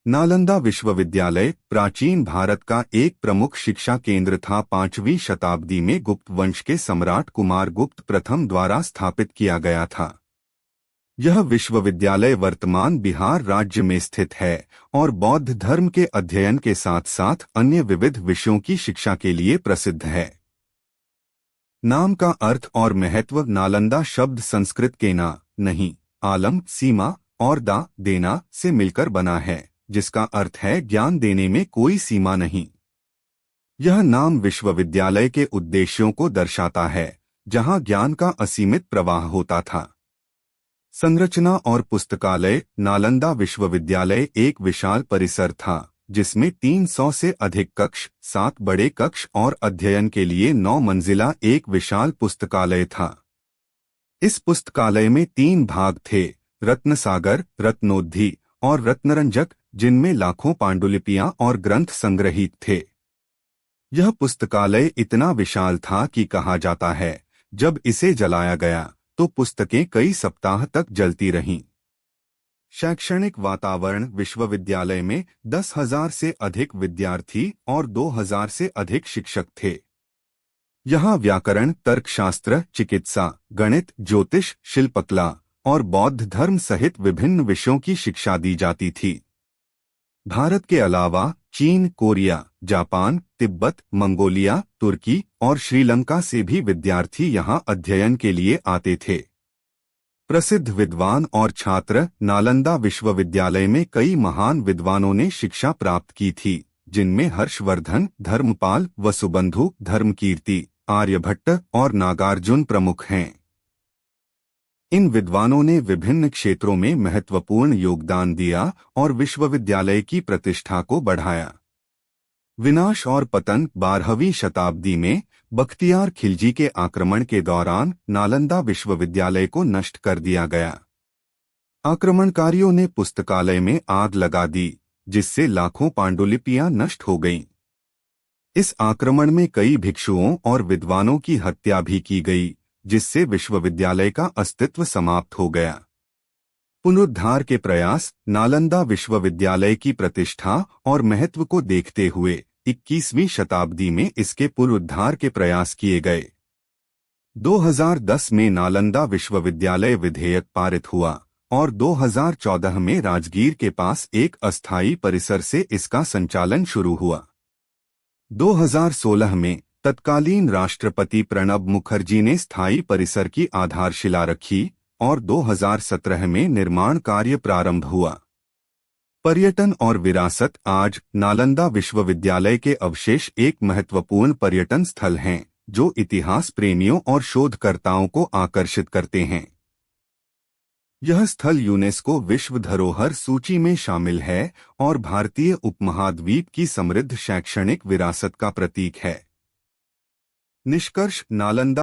नालंदा विश्वविद्यालय प्राचीन भारत का एक प्रमुख शिक्षा केंद्र था। 5वीं शताब्दी में गुप्त वंश के सम्राट कुमार गुप्त प्रथम द्वारा स्थापित किया गया था। यह विश्वविद्यालय वर्तमान बिहार राज्य में स्थित है और बौद्ध धर्म के अध्ययन के साथ साथ अन्य विविध विषयों की शिक्षा के लिए प्रसिद्ध है। नाम का अर्थ और महत्व। नालंदा शब्द संस्कृत के ना नहीं, आलम सीमा और दा देना से मिलकर बना है, जिसका अर्थ है ज्ञान देने में कोई सीमा नहीं। यह नाम विश्वविद्यालय के उद्देश्यों को दर्शाता है, जहां ज्ञान का असीमित प्रवाह होता था। संरचना और पुस्तकालय। नालंदा विश्वविद्यालय एक विशाल परिसर था, जिसमें 300 से अधिक कक्ष, 7 बड़े कक्ष और अध्ययन के लिए 9 मंजिला एक विशाल पुस्तकालय था। इस पुस्तकालय में 3 भाग थे, रत्नसागर, रत्नोद्धी और रत्नरंजक, जिनमें लाखों पांडुलिपियां और ग्रंथ संग्रहित थे। यह पुस्तकालय इतना विशाल था कि कहा जाता है, जब इसे जलाया गया तो पुस्तकें कई सप्ताह तक जलती रहीं। शैक्षणिक वातावरण। विश्वविद्यालय में 10,000 से अधिक विद्यार्थी और 2,000 से अधिक शिक्षक थे। यहाँ व्याकरण, तर्कशास्त्र, चिकित्सा, गणित, ज्योतिष, शिल्पकला और बौद्ध धर्म सहित विभिन्न विषयों की शिक्षा दी जाती थी। भारत के अलावा चीन, कोरिया, जापान, तिब्बत, मंगोलिया, तुर्की और श्रीलंका से भी विद्यार्थी यहाँ अध्ययन के लिए आते थे। प्रसिद्ध विद्वान और छात्र। नालंदा विश्वविद्यालय में कई महान विद्वानों ने शिक्षा प्राप्त की थी, जिनमें हर्षवर्धन, धर्मपाल, वसुबंधु, धर्मकीर्ति, आर्यभट्ट और नागार्जुन प्रमुख हैं। इन विद्वानों ने विभिन्न क्षेत्रों में महत्वपूर्ण योगदान दिया और विश्वविद्यालय की प्रतिष्ठा को बढ़ाया। विनाश और पतन। 12वीं शताब्दी में बख्तियार खिलजी के आक्रमण के दौरान नालंदा विश्वविद्यालय को नष्ट कर दिया गया। आक्रमणकारियों ने पुस्तकालय में आग लगा दी, जिससे लाखों पांडुलिपियां नष्ट हो गईं। इस आक्रमण में कई भिक्षुओं और विद्वानों की हत्या भी की गई, जिससे विश्वविद्यालय का अस्तित्व समाप्त हो गया। पुनरुद्धार के प्रयास। नालंदा विश्वविद्यालय की प्रतिष्ठा और महत्व को देखते हुए 21वीं शताब्दी में इसके पुनरुद्धार के प्रयास किए गए। 2010 में नालंदा विश्वविद्यालय विधेयक पारित हुआ और 2014 में राजगीर के पास एक अस्थायी परिसर से इसका संचालन शुरू हुआ। 2016 में तत्कालीन राष्ट्रपति प्रणब मुखर्जी ने स्थायी परिसर की आधारशिला रखी और 2017 में निर्माण कार्य प्रारंभ हुआ। पर्यटन और विरासत। आज नालंदा विश्वविद्यालय के अवशेष एक महत्वपूर्ण पर्यटन स्थल हैं, जो इतिहास प्रेमियों और शोधकर्ताओं को आकर्षित करते हैं। यह स्थल यूनेस्को विश्व धरोहर सूची में शामिल है और भारतीय उपमहाद्वीप की समृद्ध शैक्षणिक विरासत का प्रतीक है। निष्कर्ष। नालंदा